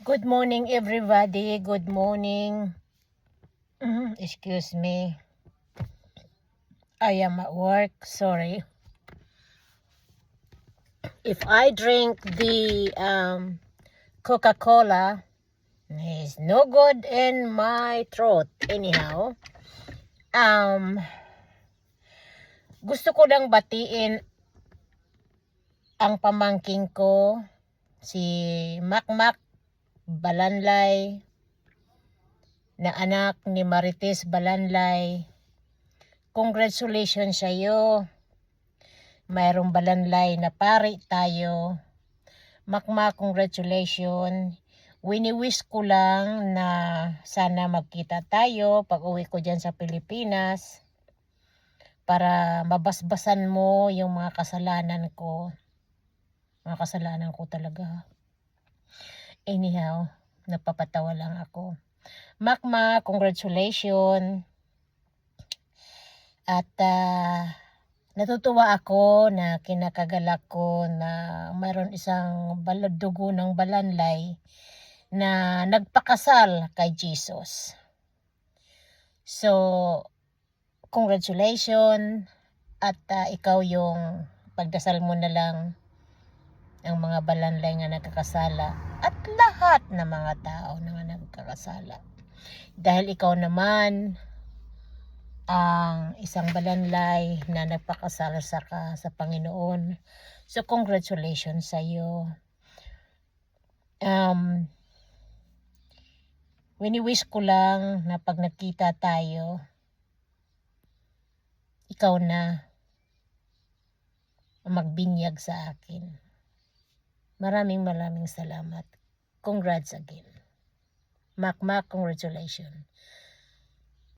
Good morning everybody. Good morning. Excuse me. I am at work. Sorry. If I drink the Coca-Cola, it's no good in my throat. Anyhow, gusto ko lang batiin ang pamangking ko, si Makmak Balanlay, na anak ni Marites Balanlay. Congratulations sa iyo. Mayroong balanlay na pari tayo. Makmak, congratulations. Wini-wish ko lang na sana magkita tayo pag uwi ko dyan sa Pilipinas para mabasbasan mo yung mga kasalanan ko. Mga kasalanan ko talaga. Anyhow, napapatawa lang ako. Makmak, congratulations. At natutuwa ako na kinakagalak ko na mayroon isang dugo ng balanlay na nagpakasal kay Jesus. So, congratulations. At ikaw yung pagdasal mo na lang ang mga balanlay nga nagkakasala at lahat ng mga tao na nagkakasala. Dahil ikaw naman ang isang balanlay na nagpakasal sa Panginoon. So, congratulations sa iyo. Wini-wish ko lang na pag nagkita tayo, ikaw na magbinyag sa akin. Maraming salamat. Congrats again. Makmak, congratulations.